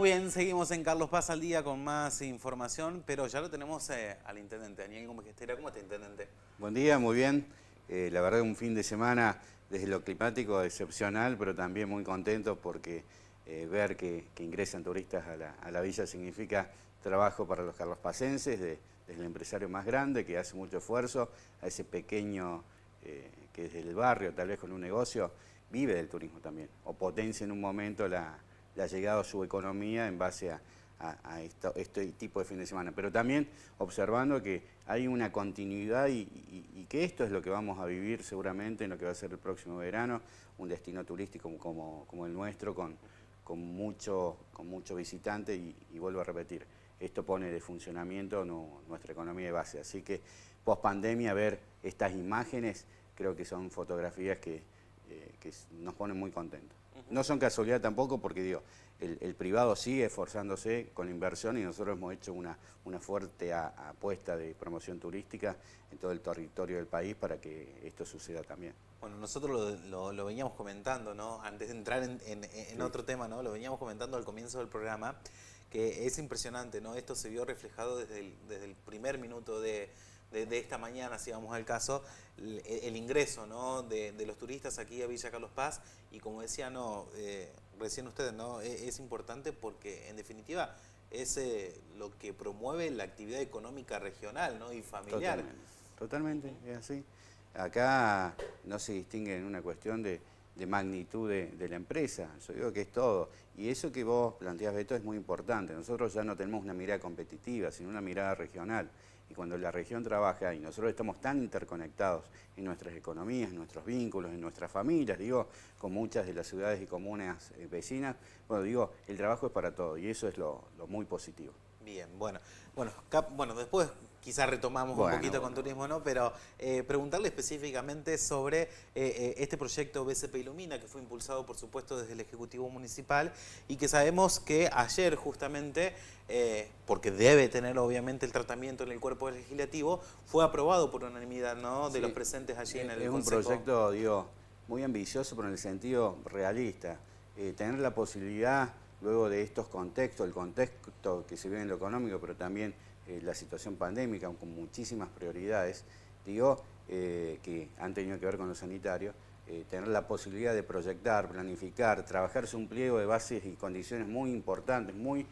Muy bien, seguimos en Carlos Paz al día con más información, pero ya lo tenemos al intendente, Daniel Gómez Gestera. ¿Cómo está, intendente? Buen día, muy bien. La verdad un fin de semana desde lo climático excepcional, pero también muy contento porque ver que ingresan turistas a la villa significa trabajo para los carlospacenses, desde el empresario más grande que hace mucho esfuerzo, a ese pequeño que desde el barrio, tal vez con un negocio, vive del turismo también, o potencia en un momento la llegada a su economía en base a este tipo de fin de semana, pero también observando que hay una continuidad y que esto es lo que vamos a vivir seguramente en lo que va a ser el próximo verano, un destino turístico como el nuestro, con mucho visitante y vuelvo a repetir, esto pone de funcionamiento nuestra economía de base, así que post pandemia ver estas imágenes creo que son fotografías que nos ponen muy contentos. No son casualidad tampoco porque digo, el privado sigue esforzándose con la inversión y nosotros hemos hecho una fuerte apuesta de promoción turística en todo el territorio del país para que esto suceda también. Bueno, nosotros lo veníamos comentando, ¿no? Antes de entrar en otro tema, ¿no? Lo veníamos comentando al comienzo del programa, que es impresionante, ¿no? Esto se vio reflejado desde el primer minuto de esta mañana, si vamos al caso, el ingreso, ¿no? de los turistas aquí a Villa Carlos Paz, y como decía, no, recién ustedes, ¿no? Es importante porque en definitiva es lo que promueve la actividad económica regional, ¿no? Y familiar. Totalmente, es así. Acá no se distingue en una cuestión de magnitud de la empresa, yo digo que es todo. Y eso que vos planteás, Beto, es muy importante. Nosotros ya no tenemos una mirada competitiva, sino una mirada regional. Y cuando la región trabaja y nosotros estamos tan interconectados en nuestras economías, en nuestros vínculos, en nuestras familias, digo, con muchas de las ciudades y comunas vecinas, bueno, digo, el trabajo es para todo y eso es lo muy positivo. Bien, bueno, después quizás retomamos un poquito con turismo, ¿no? Pero preguntarle específicamente sobre este proyecto BCP Ilumina, que fue impulsado, por supuesto, desde el Ejecutivo Municipal y que sabemos que ayer justamente, porque debe tener obviamente el tratamiento en el cuerpo legislativo, fue aprobado por unanimidad, ¿no? De los presentes allí en el Consejo. Es un proyecto, digo, muy ambicioso, pero en el sentido realista. Tener la posibilidad, luego de estos contextos, el contexto que se vive en lo económico, pero también la situación pandémica, con muchísimas prioridades, digo, que han tenido que ver con lo sanitario, tener la posibilidad de proyectar, planificar, trabajarse un pliego de bases y condiciones muy importantes, muy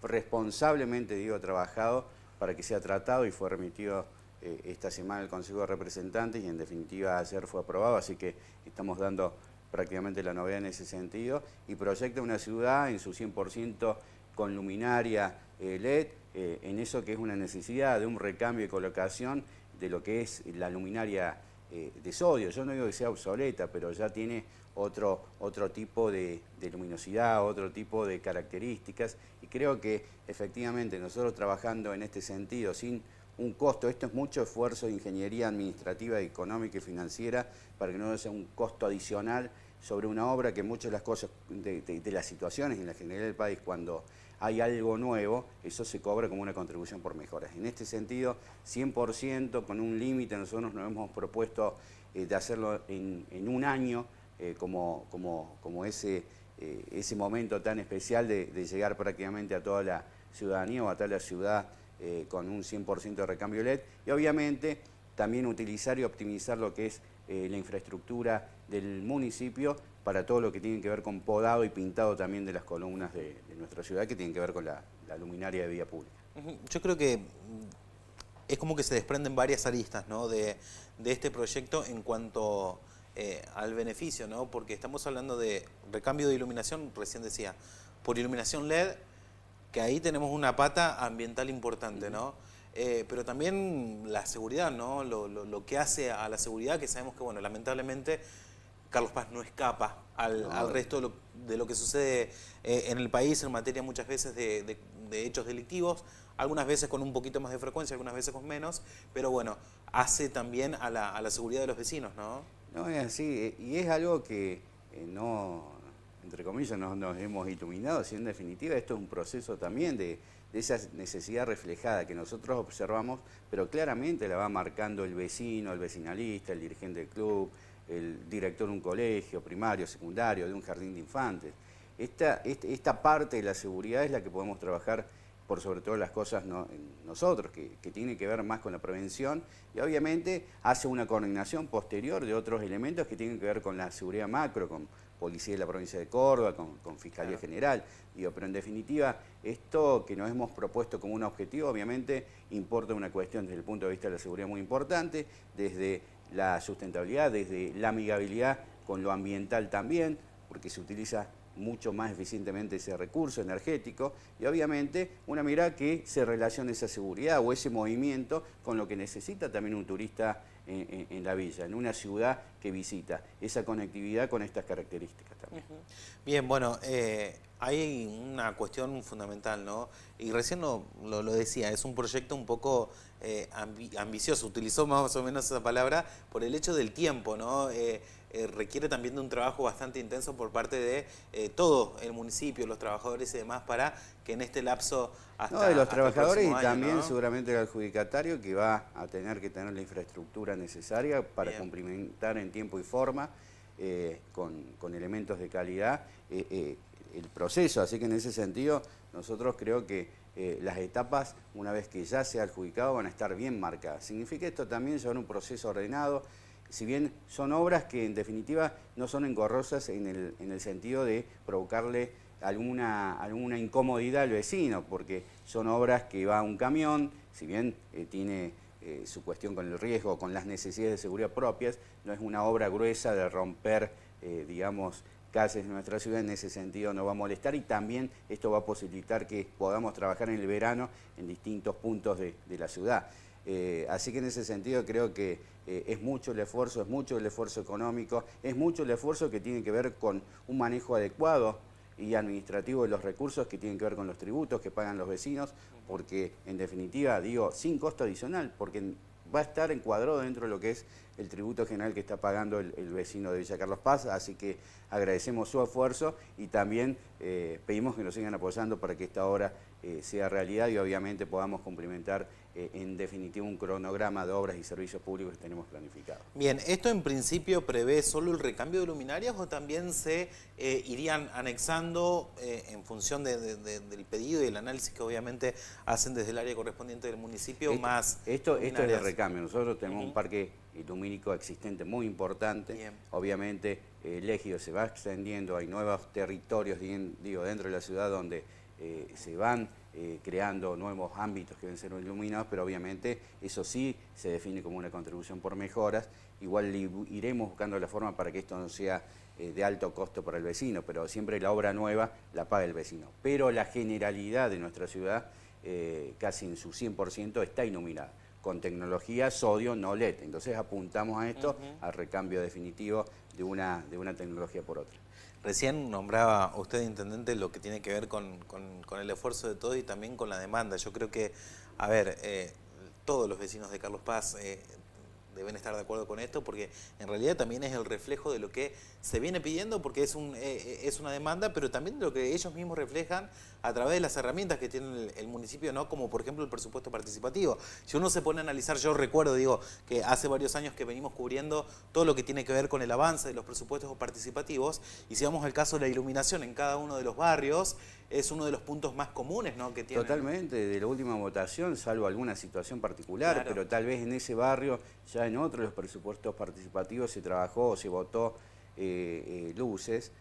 responsablemente, digo, trabajado para que sea tratado y fue remitido esta semana al Consejo de Representantes y en definitiva ayer fue aprobado, así que estamos dando prácticamente la novedad en ese sentido, y proyecta una ciudad en su 100% con luminaria LED, en eso que es una necesidad de un recambio y colocación de lo que es la luminaria de sodio. Yo no digo que sea obsoleta, pero ya tiene otro tipo de luminosidad, otro tipo de características, y creo que efectivamente nosotros trabajando en este sentido, sin un costo, esto es mucho esfuerzo de ingeniería administrativa, económica y financiera para que no sea un costo adicional sobre una obra que muchas de las cosas, de las situaciones en la generalidad del país, cuando hay algo nuevo, eso se cobra como una contribución por mejoras. En este sentido, 100% con un límite, nosotros nos hemos propuesto de hacerlo en un año, como ese momento tan especial de llegar prácticamente a toda la ciudadanía o a toda la ciudad con un 100% de recambio LED y obviamente también utilizar y optimizar lo que es la infraestructura del municipio para todo lo que tiene que ver con podado y pintado también de las columnas de nuestra ciudad que tienen que ver con la luminaria de vía pública. Yo creo que es como que se desprenden varias aristas, ¿no? de este proyecto en cuanto al beneficio, ¿no? Porque estamos hablando de recambio de iluminación, recién decía, por iluminación LED, que ahí tenemos una pata ambiental importante, ¿no? Pero también la seguridad, ¿no? Lo que hace a la seguridad, que sabemos que, bueno, lamentablemente Carlos Paz no escapa al resto de lo que sucede en el país en materia muchas veces de hechos delictivos, algunas veces con un poquito más de frecuencia, algunas veces con menos, pero bueno, hace también a la seguridad de los vecinos, ¿no? No, es así, y es algo que no, entre comillas, nos hemos iluminado, sino en definitiva esto es un proceso también de esa necesidad reflejada que nosotros observamos, pero claramente la va marcando el vecino, el vecinalista, el dirigente del club, el director de un colegio primario, secundario, de un jardín de infantes. esta parte de la seguridad es la que podemos trabajar por sobre todas las cosas nosotros, que tiene que ver más con la prevención y obviamente hace una coordinación posterior de otros elementos que tienen que ver con la seguridad macro, con Policía de la Provincia de Córdoba, con Fiscalía General. Digo, pero en definitiva, esto que nos hemos propuesto como un objetivo, obviamente importa una cuestión desde el punto de vista de la seguridad muy importante, desde la sustentabilidad, desde la amigabilidad con lo ambiental también, porque se utiliza mucho más eficientemente ese recurso energético y obviamente una mirada que se relacione esa seguridad o ese movimiento con lo que necesita también un turista en la villa, en una ciudad que visita, esa conectividad con estas características también. Bien, bueno, hay una cuestión fundamental, ¿no? Y recién lo decía, es un proyecto un poco ambicioso, utilizó más o menos esa palabra por el hecho del tiempo, ¿no? Requiere también de un trabajo bastante intenso por parte de todo el municipio, los trabajadores y demás, para que en este lapso hasta de los hasta trabajadores y año, también ¿no? seguramente el adjudicatario que va a tener que tener la infraestructura necesaria para cumplimentar en tiempo y forma con elementos de calidad el proceso. Así que en ese sentido nosotros creo que las etapas, una vez que ya sea adjudicado, van a estar bien marcadas. Significa esto también llevar un proceso ordenado, si bien son obras que en definitiva no son engorrosas en el sentido de provocarle alguna incomodidad al vecino, porque son obras que va un camión, si bien tiene su cuestión con el riesgo, con las necesidades de seguridad propias, no es una obra gruesa de romper, digamos, calles de nuestra ciudad, en ese sentido no va a molestar y también esto va a posibilitar que podamos trabajar en el verano en distintos puntos de la ciudad. Así que en ese sentido creo que es mucho el esfuerzo económico, es mucho el esfuerzo que tiene que ver con un manejo adecuado y administrativo de los recursos que tienen que ver con los tributos que pagan los vecinos, porque en definitiva, digo, sin costo adicional, porque va a estar encuadrado dentro de lo que es el tributo general que está pagando el vecino de Villa Carlos Paz, así que agradecemos su esfuerzo y también pedimos que nos sigan apoyando para que esta obra sea realidad y obviamente podamos cumplimentar en definitiva un cronograma de obras y servicios públicos que tenemos planificado. Bien, ¿esto en principio prevé solo el recambio de luminarias o también se irían anexando en función del pedido y el análisis que obviamente hacen desde el área correspondiente del municipio más Esto es luminarias? de recambio. Nosotros tenemos un parque lumínico existente muy importante. Bien. Obviamente el ejido se va extendiendo, hay nuevos territorios dentro de la ciudad donde se van creando nuevos ámbitos que deben ser iluminados, pero obviamente eso sí se define como una contribución por mejoras. Igual iremos buscando la forma para que esto no sea de alto costo para el vecino, pero siempre la obra nueva la paga el vecino. Pero la generalidad de nuestra ciudad, casi en su 100%, está iluminada con tecnología sodio no LED. Entonces apuntamos a esto, al recambio definitivo de una tecnología por otra. Recién nombraba usted, intendente, lo que tiene que ver con el esfuerzo de todo y también con la demanda. Yo creo que, a ver, todos los vecinos de Carlos Paz deben estar de acuerdo con esto, porque en realidad también es el reflejo de lo que se viene pidiendo, porque es una demanda, pero también de lo que ellos mismos reflejan a través de las herramientas que tiene el municipio, ¿no? Como por ejemplo el presupuesto participativo. Si uno se pone a analizar, yo recuerdo, digo, que hace varios años que venimos cubriendo todo lo que tiene que ver con el avance de los presupuestos participativos, y si vamos al caso de la iluminación en cada uno de los barrios, es uno de los puntos más comunes, ¿no?, que tiene. Totalmente, de la última votación, salvo alguna situación particular, Claro. pero tal vez en ese barrio, ya en otros de los presupuestos participativos se trabajó o se votó luces.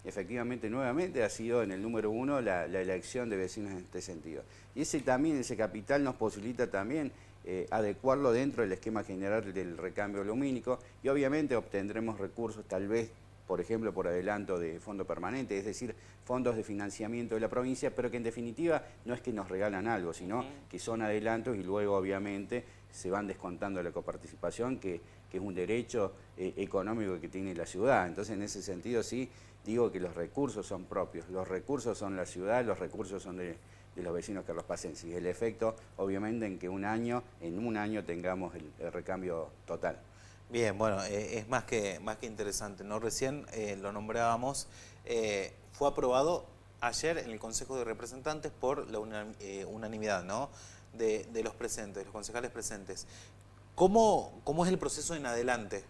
Efectivamente, nuevamente ha sido en el número 1 la elección de vecinos en este sentido. Y ese capital nos posibilita también adecuarlo dentro del esquema general del recambio lumínico y obviamente obtendremos recursos tal vez, por ejemplo, por adelanto de fondo permanente, es decir, fondos de financiamiento de la provincia, pero que en definitiva no es que nos regalan algo, sino que son adelantos y luego obviamente se van descontando la coparticipación, que es un derecho económico que tiene la ciudad. Entonces, en ese sentido sí digo que los recursos son propios, los recursos son la ciudad, los recursos son de los vecinos carlospacenses. Y el efecto, obviamente, en que en un año tengamos el recambio total. Bien, bueno, es más que interesante, ¿no? Recién lo nombrábamos, fue aprobado ayer en el Consejo de Representantes por la unanimidad, ¿no?, de los presentes, los concejales presentes. ¿Cómo es el proceso en adelante?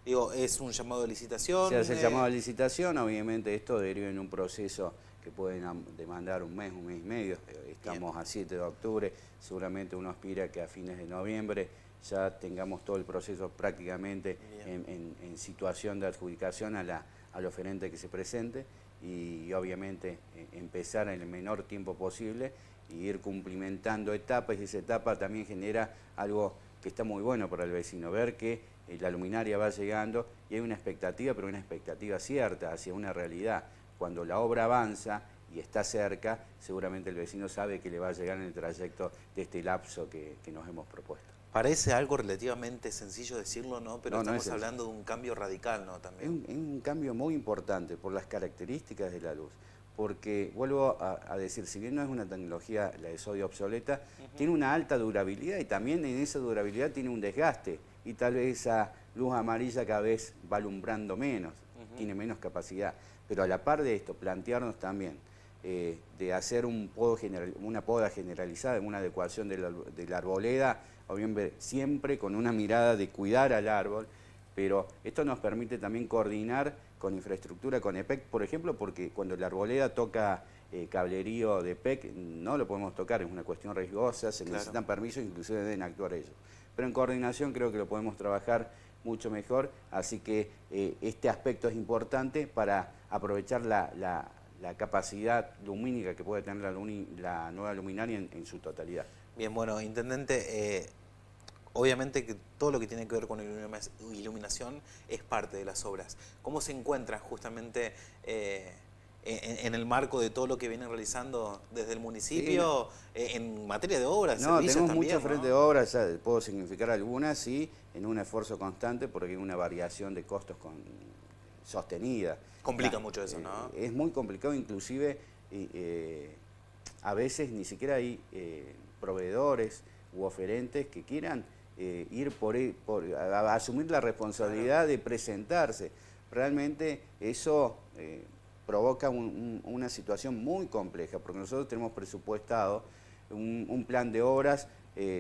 Digo, ¿es un llamado de licitación? Se hace el llamado a licitación, obviamente esto deriva en un proceso que puede demandar un mes y medio. Estamos a 7 de octubre, seguramente uno aspira que a fines de noviembre ya tengamos todo el proceso prácticamente en situación de adjudicación al oferente que se presente y obviamente empezar en el menor tiempo posible y ir cumplimentando etapas, y esa etapa también genera algo que está muy bueno para el vecino, ver que la luminaria va llegando y hay una expectativa, pero una expectativa cierta hacia una realidad. Cuando la obra avanza y está cerca, seguramente el vecino sabe que le va a llegar en el trayecto de este lapso que nos hemos propuesto. Parece algo relativamente sencillo decirlo, ¿no? Pero No, estamos no es hablando de un cambio radical, ¿no? También. Es un cambio muy importante por las características de la luz. Porque, vuelvo a decir, si bien no es una tecnología, la de sodio obsoleta, tiene una alta durabilidad y también en esa durabilidad tiene un desgaste. Y tal vez esa luz amarilla cada vez va alumbrando menos, tiene menos capacidad. Pero a la par de esto, plantearnos también de hacer una poda generalizada, una adecuación de la arboleda, obviamente siempre con una mirada de cuidar al árbol, pero esto nos permite también coordinar con infraestructura, con EPEC, por ejemplo, porque cuando la arboleda toca cablerío de EPEC, no lo podemos tocar, es una cuestión riesgosa, se necesitan permisos, inclusive deben actuar ellos. Pero en coordinación creo que lo podemos trabajar mucho mejor, así que este aspecto es importante para aprovechar la capacidad lumínica que puede tener la nueva luminaria en su totalidad. Bien, bueno, Intendente, obviamente que todo lo que tiene que ver con iluminación es parte de las obras. ¿Cómo se encuentran justamente en el marco de todo lo que vienen realizando desde el municipio en materia de obras, servicios tenemos también? Muchos frentes de obras, ya puedo significar algunas, sí, en un esfuerzo constante porque hay una variación de costos sostenida. Complica mucho eso, ¿no? Es muy complicado, inclusive a veces ni siquiera hay proveedores u oferentes que quieran ir a asumir la responsabilidad de presentarse. Realmente eso provoca una situación muy compleja, porque nosotros tenemos presupuestado un plan de obras,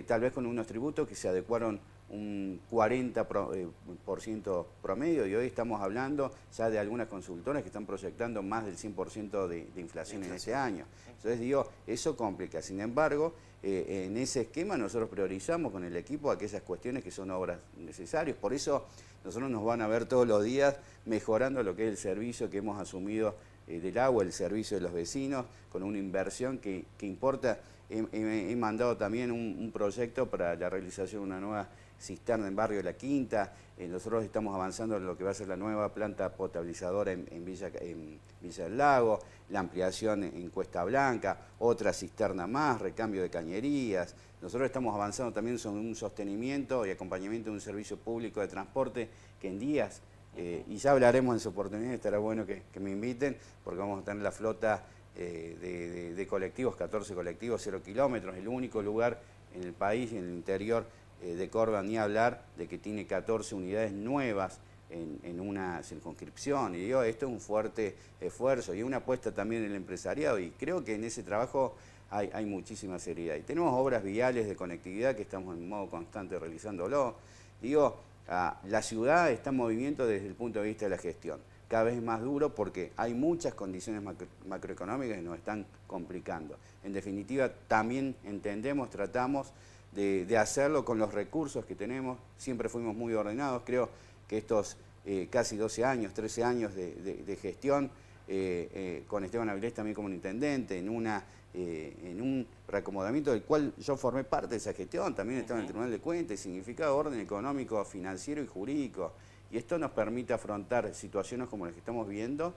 tal vez con unos tributos que se adecuaron un 40% promedio, y hoy estamos hablando ya de algunas consultoras que están proyectando más del 100% de inflación en este año. Entonces digo, eso complica. Sin embargo, en ese esquema nosotros priorizamos con el equipo aquellas cuestiones que son obras necesarias. Por eso nosotros nos van a ver todos los días mejorando lo que es el servicio que hemos asumido del agua, el servicio de los vecinos, con una inversión que importa. He mandado también un proyecto para la realización de una nueva cisterna en Barrio La Quinta. Nosotros estamos avanzando en lo que va a ser la nueva planta potabilizadora en Villa del Lago, la ampliación en Cuesta Blanca, otra cisterna más, recambio de cañerías. Nosotros estamos avanzando también sobre un sostenimiento y acompañamiento de un servicio público de transporte que en días, y ya hablaremos en su oportunidad, estará bueno que me inviten, porque vamos a tener la flota de colectivos, 14 colectivos, 0 kilómetros, el único lugar en el país, en el interior de Córdoba, ni hablar de que tiene 14 unidades nuevas en una circunscripción. Y digo, esto es un fuerte esfuerzo y una apuesta también en el empresariado, y creo que en ese trabajo hay muchísima seriedad. Y tenemos obras viales de conectividad que estamos en modo constante realizándolo. Digo, la ciudad está en movimiento desde el punto de vista de la gestión. Cada vez es más duro porque hay muchas condiciones macroeconómicas que nos están complicando. En definitiva, también entendemos, tratamos de hacerlo con los recursos que tenemos. Siempre fuimos muy ordenados. Creo que estos casi 12 años, 13 años de gestión, con Esteban Avilés también como intendente, en un reacomodamiento del cual yo formé parte de esa gestión, también estaba en el Tribunal de Cuentas, significaba orden económico, financiero y jurídico. Y esto nos permite afrontar situaciones como las que estamos viendo,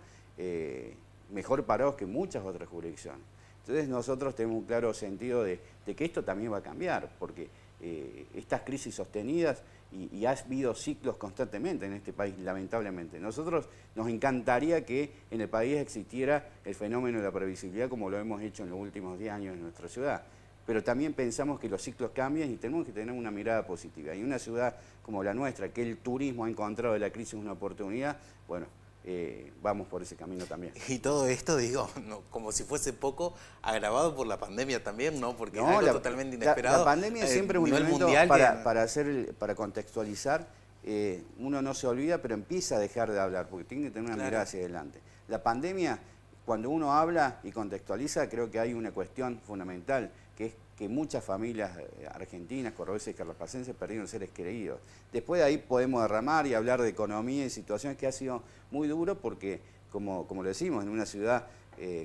mejor parados que muchas otras jurisdicciones. Entonces nosotros tenemos un claro sentido de que esto también va a cambiar, porque estas crisis sostenidas, y ha habido ciclos constantemente en este país, lamentablemente. Nosotros nos encantaría que en el país existiera el fenómeno de la previsibilidad como lo hemos hecho en los últimos 10 años en nuestra ciudad. Pero también pensamos que los ciclos cambian y tenemos que tener una mirada positiva. Y una ciudad como la nuestra, que el turismo ha encontrado de la crisis una oportunidad, bueno, vamos por ese camino también. Y todo esto, digo, no, como si fuese poco, agravado por la pandemia también, ¿no? Porque no, es algo totalmente inesperado. La pandemia siempre es un elemento para contextualizar. uno no se olvida, pero empieza a dejar de hablar, porque tiene que tener una mirada hacia adelante. La pandemia, cuando uno habla y contextualiza, creo que hay una cuestión fundamental, que es que muchas familias argentinas, cordobeses y carlopacenses perdieron seres queridos. Después de ahí podemos derramar y hablar de economía y situaciones que ha sido muy duro porque, como lo decimos, en una ciudad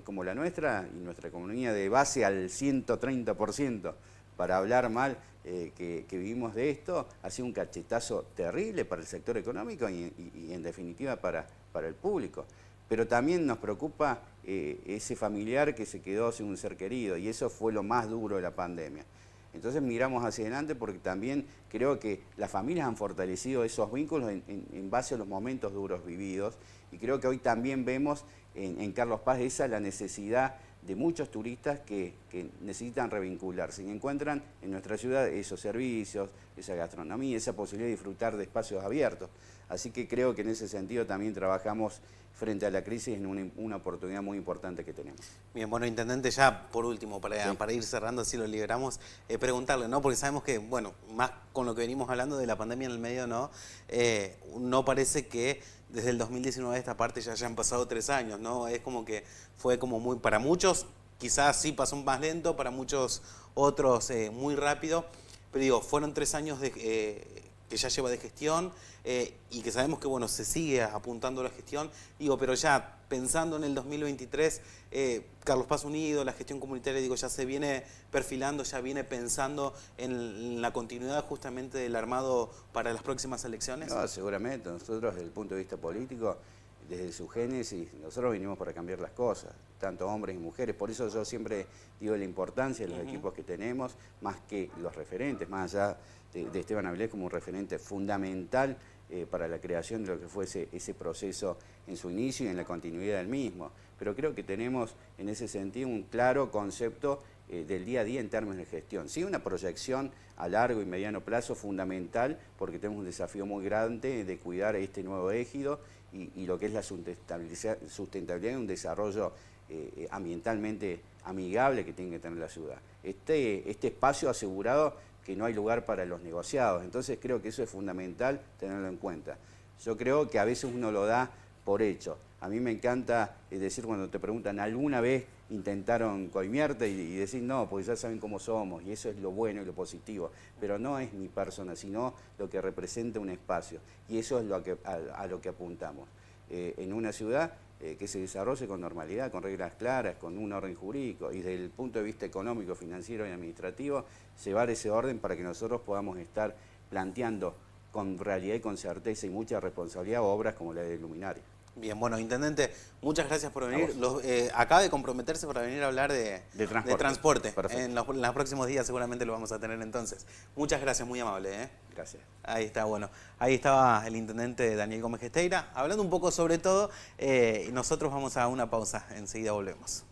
como la nuestra y nuestra economía de base al 130%, para hablar mal que vivimos de esto, ha sido un cachetazo terrible para el sector económico y en definitiva para el público. Pero también nos preocupa ese familiar que se quedó sin un ser querido, y eso fue lo más duro de la pandemia. Entonces miramos hacia adelante porque también creo que las familias han fortalecido esos vínculos en base a los momentos duros vividos, y creo que hoy también vemos en Carlos Paz la necesidad de muchos turistas que necesitan revincularse y encuentran en nuestra ciudad esos servicios, esa gastronomía, esa posibilidad de disfrutar de espacios abiertos. Así que creo que en ese sentido también trabajamos frente a la crisis en una oportunidad muy importante que tenemos. Bien, bueno, Intendente, ya por último, para ir cerrando, así lo liberamos, preguntarle, ¿no? Porque sabemos que, bueno, más con lo que venimos hablando de la pandemia en el medio, ¿no? No parece que desde el 2019 a esta parte ya hayan pasado 3 años, ¿no? Es como que fue como muy, para muchos, quizás sí pasó más lento, para muchos otros muy rápido, pero digo, fueron 3 años que ya lleva de gestión y que sabemos que, bueno, se sigue apuntando a la gestión, digo, pero ya pensando en el 2023, Carlos Paz Unido, la gestión comunitaria, digo, ya se viene perfilando, ya viene pensando en la continuidad justamente del armado para las próximas elecciones. No, seguramente, nosotros desde el punto de vista político, desde su génesis, nosotros vinimos para cambiar las cosas, tanto hombres y mujeres, por eso yo siempre digo la importancia de los equipos que tenemos, más que los referentes, más allá de Esteban Avilés como un referente fundamental para la creación de lo que fue ese proceso en su inicio y en la continuidad del mismo. Pero creo que tenemos en ese sentido un claro concepto del día a día en términos de gestión. Sí, una proyección a largo y mediano plazo fundamental, porque tenemos un desafío muy grande de cuidar este nuevo ejido y lo que es la sustentabilidad y un desarrollo ambientalmente amigable que tiene que tener la ciudad. Este espacio asegurado que no hay lugar para los negociados, entonces creo que eso es fundamental tenerlo en cuenta. Yo creo que a veces uno lo da por hecho. A mí me encanta decir cuando te preguntan, ¿alguna vez intentaron coimiarte? Y decir, no, porque ya saben cómo somos, y eso es lo bueno y lo positivo. Pero no es mi persona, sino lo que representa un espacio. Y eso es a lo que apuntamos. En una ciudad que se desarrolle con normalidad, con reglas claras, con un orden jurídico, y desde el punto de vista económico, financiero y administrativo, llevar ese orden para que nosotros podamos estar planteando con realidad y con certeza y mucha responsabilidad obras como la de Luminaria. Bien, bueno, Intendente, muchas gracias por venir. Acaba de comprometerse para venir a hablar de transporte. En los próximos días seguramente lo vamos a tener entonces. Muchas gracias, muy amable. Gracias. Ahí está, bueno. Ahí estaba el Intendente Daniel Gómez Gesteira hablando un poco sobre todo y nosotros vamos a una pausa. Enseguida volvemos.